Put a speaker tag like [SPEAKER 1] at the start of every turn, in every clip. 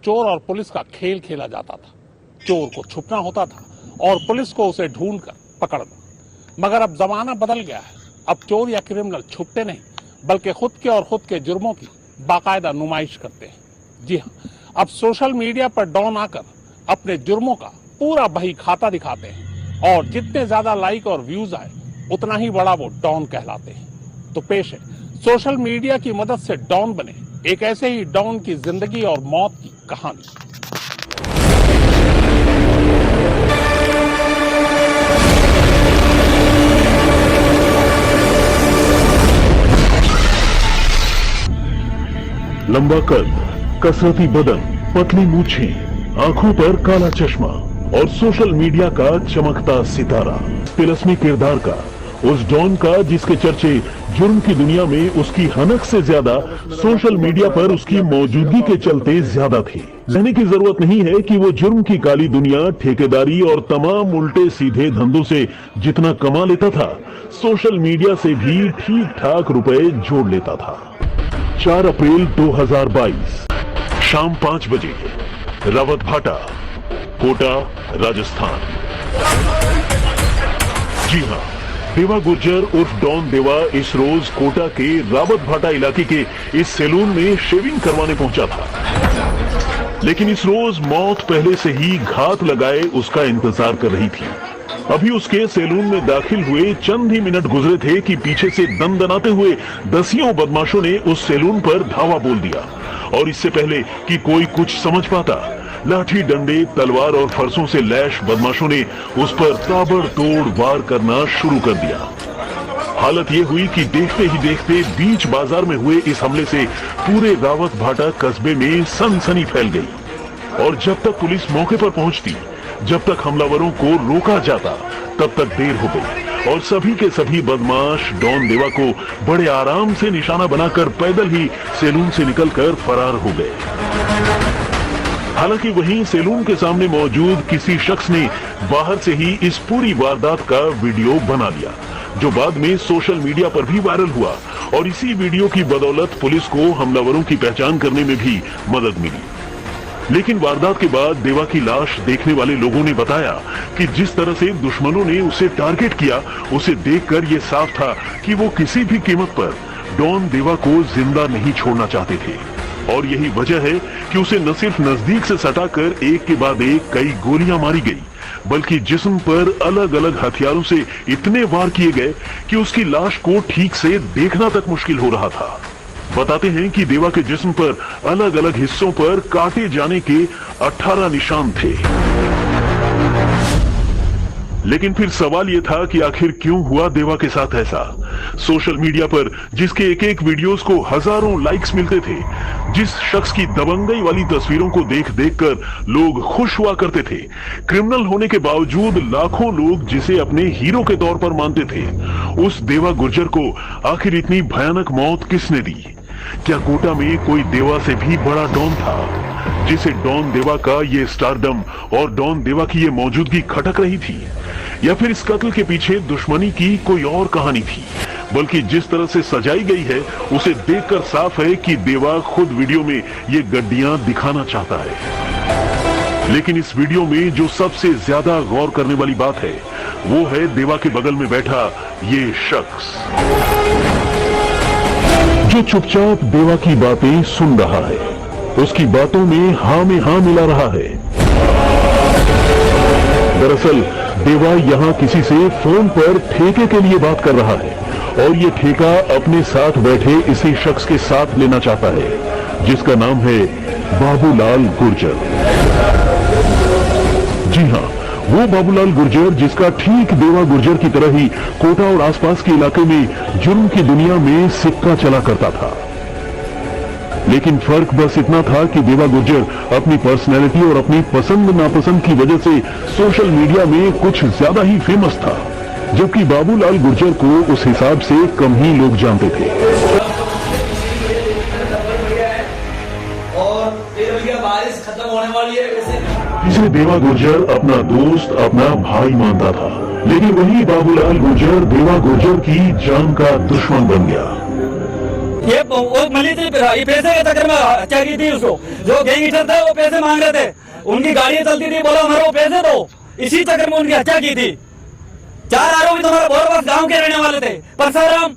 [SPEAKER 1] चोर और पुलिस का खेल खेला जाता था। चोर को छुपना होता था और पुलिस को उसे ढूंढकर पकड़ना। मगर अब जमाना बदल गया है। अब चोर या क्रिमिनल छुपते नहीं, बल्कि खुद के जुर्मों की बाकायदा नुमाइश करते हैं। जी हाँ, अब सोशल मीडिया पर डॉन आकर अपने जुर्मों का पूरा बही खाता दिखाते हैं और जितने ज्यादा लाइक और व्यूज आए उतना ही बड़ा वो डॉन कहलाते हैं। तो पेश है सोशल मीडिया की मदद से डॉन बने एक ऐसे ही डॉन की जिंदगी और मौत की कहानी।
[SPEAKER 2] लंबा कद, कसरती बदन, पतली मूछें, आंखों पर काला चश्मा और सोशल मीडिया का चमकता सितारा, तिलस्मी किरदार का, उस डॉन का जिसके चर्चे जुर्म की दुनिया में उसकी हनक से ज्यादा सोशल मीडिया पर उसकी मौजूदगी के चलते ज्यादा थी। कहने की जरूरत नहीं है कि वो जुर्म की काली दुनिया, ठेकेदारी और तमाम उल्टे सीधे धंधों से जितना कमा लेता था, सोशल मीडिया से भी ठीक ठाक रुपए जोड़ लेता था। 4 अप्रैल 2022 शाम 5 बजे रावत भाटा, कोटा, राजस्थान। जी हां, देवा गुर्जर उर्फ डॉन देवा इस रोज कोटा के रावत भाटा इलाके के इस सैलून में शेविंग करवाने पहुंचा था। लेकिन इस रोज मौत पहले से ही घात लगाए उसका इंतजार कर रही थी। अभी उसके सैलून में दाखिल हुए चंद ही मिनट गुजरे थे कि पीछे से दंदनाते हुए दसियों बदमाशों ने उस सैलून पर धावा बोल दिया और इससे पहले कि कोई कुछ समझ पाता, लाठी, डंडे, तलवार और फरसों से लैश बदमाशों ने उस पर ताबड़तोड़ वार करना शुरू कर दिया। हालत ये हुई कि देखते ही देखते बीच बाजार में हुए इस हमले से पूरे रावत भाटा कस्बे में सनसनी फैल गई और जब तक पुलिस मौके पर पहुंचती, जब तक हमलावरों को रोका जाता, तब तक देर हो गई और सभी के सभी बदमाश डॉन देवा को बड़े आराम से निशाना बनाकर पैदल ही सैलून से निकलकर फरार हो गए। हालांकि वहीं सैलून के सामने मौजूद किसी शख्स ने बाहर से ही इस पूरी वारदात का वीडियो बना लिया, जो बाद में सोशल मीडिया पर भी वायरल हुआ और इसी वीडियो की बदौलत पुलिस को हमलावरों की पहचान करने में भी मदद मिली। लेकिन वारदात के बाद देवा की लाश देखने वाले लोगों ने बताया कि जिस तरह से दुश्मनों ने उसे टारगेट किया, उसे देखकर यह साफ था कि वो किसी भी कीमत पर डॉन देवा को जिंदा नहीं छोड़ना चाहते थे और यही वजह है कि उसे न सिर्फ नजदीक से सटाकर एक के बाद एक कई गोलियां मारी गई, बल्कि जिस्म पर अलग अलग हथियारों से इतने वार किए गए कि उसकी लाश को ठीक से देखना तक मुश्किल हो रहा था। बताते हैं कि देवा के जिस्म पर अलग अलग हिस्सों पर काटे जाने के 18 निशान थे। लेकिन फिर सवाल यह था कि आखिर क्यों हुआ देवा के साथ ऐसा। सोशल मीडिया पर जिसके एक एक वीडियोस को हजारों लाइक्स मिलते थे, जिस शख्स की दबंगई वाली तस्वीरों को देख देखकर लोग खुश हुआ करते थे, क्रिमिनल होने के बावजूद लाखों लोग जिसे अपने हीरो के तौर पर मानते थे, उस देवा गुर्जर को आखिर इतनी भयानक मौत किसने दी? क्या कोटा में कोई देवा से भी बड़ा डॉन था जिसे डॉन देवा का ये स्टारडम और डॉन देवा की ये मौजूदगी खटक रही थी? या फिर इस कत्ल के पीछे दुश्मनी की कोई और कहानी थी? बल्कि जिस तरह से सजाई गई है उसे देखकर साफ है कि देवा खुद वीडियो में ये गड्डियां दिखाना चाहता है। लेकिन इस वीडियो में जो सबसे ज्यादा गौर करने वाली बात है वो है देवा के बगल में बैठा ये शख्स जो चुपचाप देवा की बातें सुन रहा है, उसकी बातों में हाँ में हाँ मिला रहा है। दरअसल देवा यहाँ किसी से फोन पर ठेके के लिए बात कर रहा है और ये ठेका अपने साथ बैठे इसी शख्स के साथ लेना चाहता है जिसका नाम है बाबूलाल गुर्जर। जी हाँ, वो बाबूलाल गुर्जर जिसका ठीक देवा गुर्जर की तरह ही कोटा और आसपास के इलाके में जुर्म की दुनिया में सिक्का चला करता था। लेकिन फर्क बस इतना था कि देवा गुर्जर अपनी पर्सनैलिटी और अपनी पसंद नापसंद की वजह से सोशल मीडिया में कुछ ज्यादा ही फेमस था, जबकि बाबूलाल गुर्जर को उस हिसाब से कम ही लोग जानते थे।
[SPEAKER 3] बारिश खत्म होने वाली है।
[SPEAKER 2] इसे देवा गुर्जर अपना दोस्त, अपना भाई मानता था, लेकिन वही बाबूलाल गुर्जर देवा गुर्जर की जान का दुश्मन बन गया।
[SPEAKER 4] ये वो मली थी, ये पैसे के चक्कर में हत्या की थी उसको। जो गैंगस्टर थे वो पैसे मांग रहे थे, उनकी गाड़ियां चलती थी, बोला हमारे वो पैसे दो, इसी चक्कर में उनकी हत्या की थी। 4 आरोपी तुम्हारे भोरवास गांव के रहने वाले थे, परसाराम,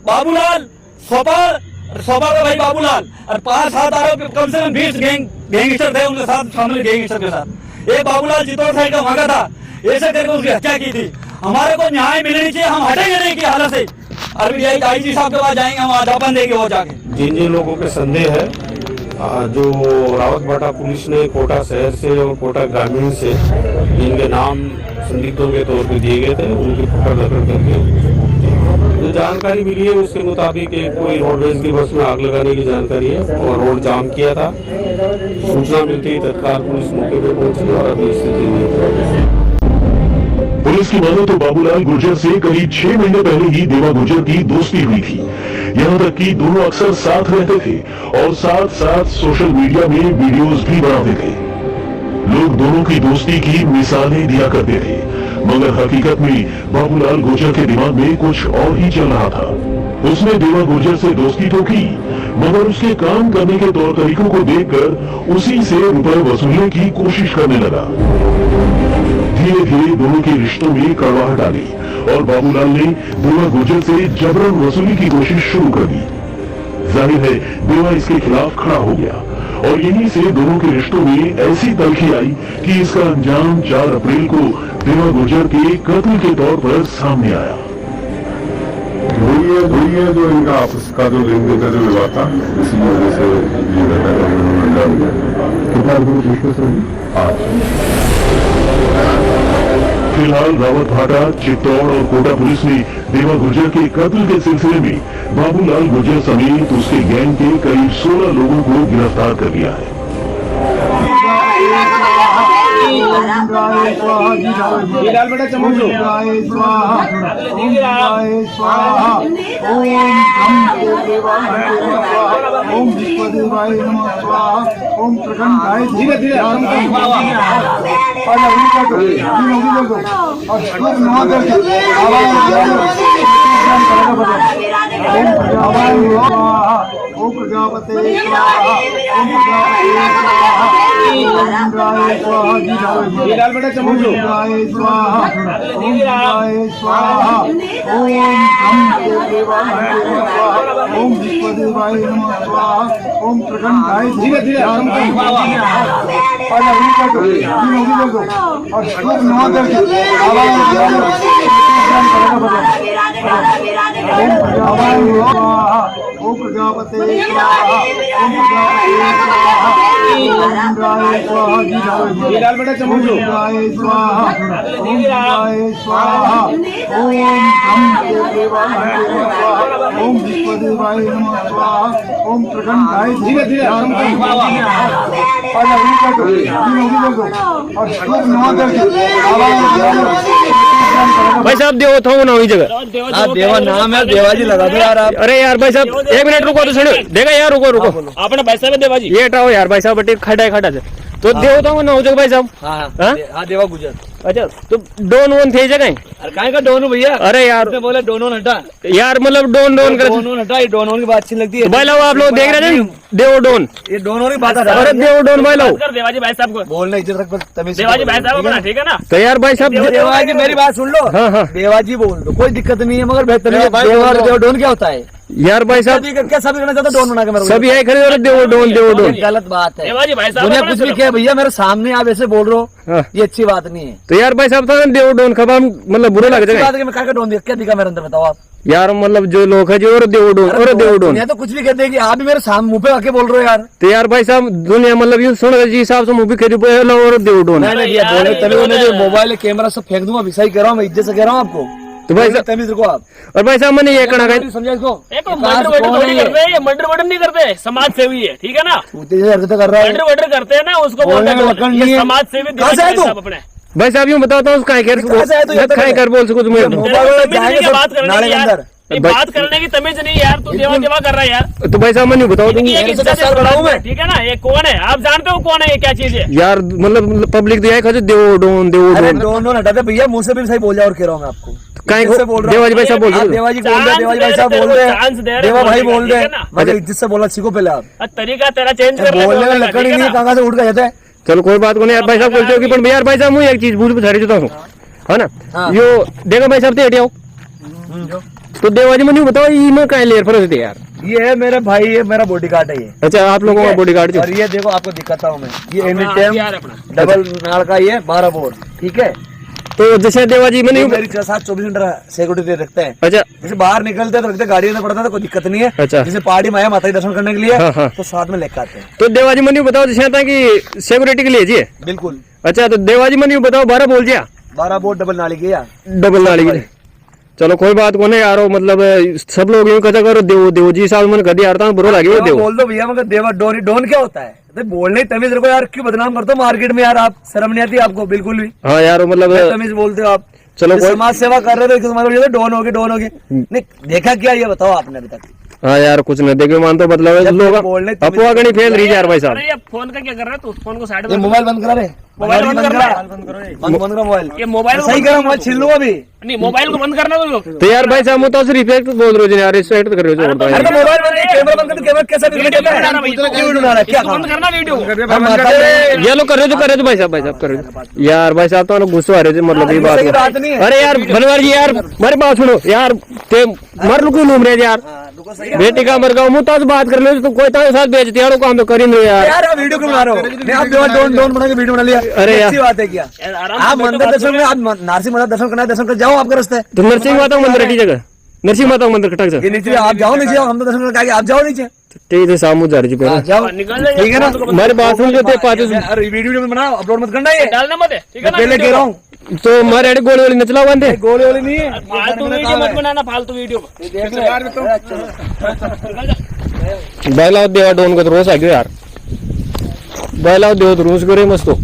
[SPEAKER 4] बाबूलाल, सोपाल का भाई बाबूलाल, और 5-7 आरोपी, कम से कम 20 गैंगस्टर थे उनके साथ, शामिल गैंगस्टर के साथ। ये बाबूलाल चित्तौड़ साइड का वहां का था, ऐसे करके उसकी हत्या की थी। हमारे को न्याय मिलनी चाहिए, हम हटेंगे नहीं की हालत से। अभी आईजी साहब के पास जाएंगे, हम ज्ञापन देंगे वो जाके।
[SPEAKER 5] जिन जिन लोगों के संदेह है, जो रावत भाटा पुलिस ने कोटा शहर से और कोटा ग्रामीण से जिनके नाम संदिग्धों के तौर पे दिए गए थे, उनकी पकड़ करके जो जानकारी मिली है उसके मुताबिक एक कोई रोडवेज की बस में आग लगाने की जानकारी है और रोड जाम किया था। सूचना मिलती ही तत्काल पुलिस मौके पर पहुंची और अभी स्थिति
[SPEAKER 2] पुलिस की माने तो बाबूलाल गुर्जर से करीब 6 महीने पहले ही देवा गुर्जर की दोस्ती हुई थी। यहाँ तक कि दोनों अक्सर साथ रहते थे और साथ साथ सोशल मीडिया में वीडियोस भी बनाते थे। लोग दोनों की दोस्ती की मिसालें दिया करते थे, मगर हकीकत में बाबूलाल गुर्जर के दिमाग में कुछ और ही चल रहा था। उसने देवा गुर्जर से दोस्ती तो की, मगर उसके काम करने के तौर तरीकों को देखकर उसी से रुपए वसूलने की कोशिश करने लगा। धीरे धीरे दोनों के रिश्तों में कड़वाहट आ गई और बाबूलाल ने देवा गुर्जर से जबरन वसूली की कोशिश शुरू कर दी। जाहिर है देवा इसके खिलाफ खड़ा हो गया और यहीं से दोनों के रिश्तों में ऐसी तलखी आई कि इसका अंजाम 4 अप्रैल को देवा गुर्जर के कत्ल के तौर पर सामने आया।
[SPEAKER 6] वही है जो इनका आपस का जो लेन देन का जो विवाद था, इसी वजह से ये
[SPEAKER 2] फिलहाल रावत भाटा, चित्तौड़ और कोटा पुलिस ने देवा गुर्जर के कत्ल के सिलसिले में बाबूलाल गुर्जर समेत उसके गैंग के करीब 16 लोगों को गिरफ्तार कर लिया है।
[SPEAKER 7] बेटा चम्मच ओम विश्वदेवाय नमः स्वाहा ओम प्रकंडाय धीरे धीरे ओम प्रजापते बेटा चम्मच ओम विश्वदेवाय नमः स्वाहा ओम प्रकंडाय धीरे धीरे ओम प्रजापते बेटा चम्मच ओम विश्वदेवाय नमः स्वाहा ओम प्रकंडाय धीरे धीरे
[SPEAKER 8] भाई साहब देवो था ना वही जगह
[SPEAKER 4] देवा नाम है, देवाजी लगा दो यार आप।
[SPEAKER 8] अरे यार भाई साहब 1 मिनट रुको तो सुनो, देखा यार रुको
[SPEAKER 4] आपने भाई साहब देवाजी
[SPEAKER 8] ये हटाओ यार भाई साहब, बटे खड़ा से तो देव था ना हो जगह भाई साहब।
[SPEAKER 4] हाँ देवा गुजर।
[SPEAKER 8] अच्छा तो डोन वोन थे जगह?
[SPEAKER 4] अरे काहे का डोनू भैया?
[SPEAKER 8] अरे यार
[SPEAKER 4] बोले डोनोन हटा
[SPEAKER 8] यार, मतलब डोन कर
[SPEAKER 4] डोनोन हटा, ये डोनोन की बात अच्छी लगती है
[SPEAKER 8] भाई। लो आप लोग देख रहे थे देव डोन,
[SPEAKER 4] ये डोनों की बात।
[SPEAKER 8] अरे देव डोन भाई लो
[SPEAKER 4] देवाजी भाई साहब को बोलना इज्जत रख, तमीज।
[SPEAKER 8] देवाजी
[SPEAKER 4] भाई साहब अपना ठीक है ना?
[SPEAKER 8] तो यार भाई साहब
[SPEAKER 4] देवाजी मेरी बात सुन लो।
[SPEAKER 8] हाँ
[SPEAKER 4] देवाजी बोल दो, कोई दिक्कत नहीं है, मगर बेहतर देव डोन क्या होता है
[SPEAKER 8] यार भाई साहब?
[SPEAKER 4] क्या सभी करना चाहते डोन बना के मेरे
[SPEAKER 8] सभी यही खरीद देव डोन
[SPEAKER 4] गलत बात है। देवाजी भाई साहब दुनिया कुछ भी क्या भैया, मेरे सामने आप ऐसे बोल रहे हो, ये अच्छी बात नहीं है।
[SPEAKER 8] तो यार भाई साहब था देव डोन खबा मतलब बुरा लग जाएगा।
[SPEAKER 4] मैं क्या डोन क्या दिखा मेरे अंदर, बताओ आप
[SPEAKER 8] यार। मतलब जो लोग है जो देव डोन
[SPEAKER 4] तो कुछ भी कहते हैं कि आप भी मेरे सामने मुंह पे आके बोल रहे हो यार।
[SPEAKER 8] तो यार भाई साहब दुनिया मतलब यूँ सुन जी हिसाब से मूवी खेल और देव डोन
[SPEAKER 4] मोबाइल कैमरा सब फेंक दूंगा, सही कह रहा हूँ मैं, इज्जत से कह रहा हूँ आपको।
[SPEAKER 8] तो भाई साहब
[SPEAKER 4] तमीज रखो आप।
[SPEAKER 8] और भाई साहब मैंने ये कहना है,
[SPEAKER 4] समझा इसको,
[SPEAKER 9] मर्डर वर्डर नहीं करते, समाज सेवी है, ठीक है ना?
[SPEAKER 4] कर रहा है
[SPEAKER 9] मर्डर वर्डर करते हैं ना, उसको बोलते हैं समाज सेवी। अपने
[SPEAKER 8] भाई साहब यूँ बताता हूँ कर बोल सको तुम्हें
[SPEAKER 9] बात करने ये बात करने की तमीज नहीं यार, तू देवा देवा कर रहा है यार।
[SPEAKER 8] तो भाई साहब मैं नहीं बताओ तुम
[SPEAKER 9] ये किसका ठीक है ना, ये कौन है आप जानते हो कौन है, ये क्या चीज है
[SPEAKER 8] यार, मतलब पब्लिक दिया है देवो डोन
[SPEAKER 4] दोनों हटा दे भैया, मुंह से भी सही बोल जाओ और कह रहा हूँ मैं आपको।
[SPEAKER 8] कहीं देवाजी भाई साहब बोल रहे
[SPEAKER 4] देवाजी बोल रहे, देवाजी भाई साहब बोल रहे, देवा भाई बोल रहे, मतलब इज्जत से बोलना सीखो पहले आप।
[SPEAKER 9] तरीका तेरा चेंज कर
[SPEAKER 4] बोलने में लकड़ी नहीं कहाँ से उठ कर जाता है।
[SPEAKER 8] चलो कोई बात को नहीं यार भाई साहब बोलते हो कि यार भाई साहब मुझे एक चीज पूछ बता रही है ना, यो देखो भाई साहब हटियाओ तो देवाजी में नहीं बताओ ये में कहीं लेर फरोज थे यार।
[SPEAKER 4] ये है मेरा भाई, ये मेरा बॉडी गार्ड है ये।
[SPEAKER 8] अच्छा आप लोगों का बॉडी गार्ड।
[SPEAKER 4] और ये देखो आपको दिखाता हूँ मैं, ये एनी टाइम डबल नाल का ये 12 बोर, ठीक है।
[SPEAKER 8] तो जैसे देवाजी में नहीं
[SPEAKER 4] मेरी 6-7-24 घंटा सिक्योरिटी रखते हैं।
[SPEAKER 8] अच्छा
[SPEAKER 4] जैसे बाहर निकलते हैं तो रखते गाड़ी में पड़ता है, कोई दिक्कत नहीं है।
[SPEAKER 8] अच्छा
[SPEAKER 4] जैसे पहाड़ी में आया माता के दर्शन करने के लिए,
[SPEAKER 8] हाँ।
[SPEAKER 4] तो साथ में लेकर आते हैं।
[SPEAKER 8] तो देवाजी में नहीं बताओ जैसे था कि सिक्योरिटी के लिए जी।
[SPEAKER 4] बिल्कुल।
[SPEAKER 8] अच्छा तो देवाजी में नहीं बताओ 12 बोल दिया,
[SPEAKER 4] 12 बोर डबल नाली की या
[SPEAKER 8] डबल नाली की। चलो कोई बात को नहीं यार, मतलब सब लोग यूं कहता करो देव जी साहब मैंने कभी यार बुरा लगे वो देव
[SPEAKER 4] बोल दो भैया, मगर देवा डोन क्या होता है? तो बोलने तमीज रखो यार, क्यों बदनाम करते हो मार्केट में यार, आप शर्म नहीं आती आपको बिल्कुल भी?
[SPEAKER 8] हाँ यार मतलब
[SPEAKER 4] तमीज बोलते हो आप।
[SPEAKER 8] चलो
[SPEAKER 4] समाज सेवा कर रहे थे, डोन हो गए। नहीं देखा क्या ये बताओ आपने अभी तक?
[SPEAKER 8] हाँ यार कुछ नहीं देखे मान तो मतलब लोग अफवाह नहीं फैल रही यार भाई साहब।
[SPEAKER 9] ये फोन का क्या कर रहा है तू? फोन को साइड
[SPEAKER 4] ये
[SPEAKER 9] में,
[SPEAKER 4] मोबाइल बंद करा रे,
[SPEAKER 9] मोबाइल बंद कर रहा है,
[SPEAKER 4] बंद करो मोबाइल।
[SPEAKER 9] ये मोबाइल को
[SPEAKER 4] सही
[SPEAKER 9] बंद
[SPEAKER 4] करो,
[SPEAKER 9] करना
[SPEAKER 4] मोबाइल छीन लो अभी।
[SPEAKER 9] नहीं मोबाइल को बंद करना तो
[SPEAKER 8] तो यार भाई साहब मैं तो रिफ्लेक्ट बोल रहे हो यार, रिस्पेक्ट कर रहे हो
[SPEAKER 4] अरे तो मोबाइल बंद, कैमरा बंद कर, कैमरा कैसा वीडियो बना रहा है? क्या
[SPEAKER 9] बंद करना वीडियो।
[SPEAKER 8] ये लोग कर रहे हो भाई साहब कर रहे हो यार। भाई साहब तो गुस्सा आ रहे थे मतलब ये बात
[SPEAKER 4] नहीं है।
[SPEAKER 8] अरे यार बनवार जी यार मेरे बात सुनो यार, ते मर क्यों घूम रहे यार, बेटी का मर गया मुँह तो बात कर ले, तो कोई साथ बेचते यार काम तो कर ही नहीं यार।
[SPEAKER 4] यार आप वीडियो क्यों बना रहे हो? आप डोन बना के वीडियो बना लिया,
[SPEAKER 8] अरे यार
[SPEAKER 4] अच्छी बात है क्या? आप मंदिर दर्शन में, आप नरसिंह माता दर्शन करना है, दर्शन कर जाओ आपका रास्ता है।
[SPEAKER 8] तो नरसिंह माता मंदिर की जगह, नरसिंह माता मंदिर कटक
[SPEAKER 4] ये नीचे आप जाओ, नीचे हम तो दर्शन करके आप जाओ नीचे,
[SPEAKER 8] ठीक है सामू जा रही है
[SPEAKER 4] जाओ, ठीक है ना?
[SPEAKER 8] हमारे बात सुन जो थे पाँच
[SPEAKER 4] वीडियो में बनाओ, अपलोड मत करना ये,
[SPEAKER 9] डालना मत है, ठीक है ना?
[SPEAKER 4] पहले कह रहा हूँ
[SPEAKER 8] तो हमारे गोली वाली नचला बंद है,
[SPEAKER 4] गोली वाली नहीं है।
[SPEAKER 9] फालतू वीडियो मत बनाना, फालतू वीडियो।
[SPEAKER 8] बैलाओ देवा डोन को तो रोज आ गयो यार, बैलाओ देव तो रोज करे मस्त हो।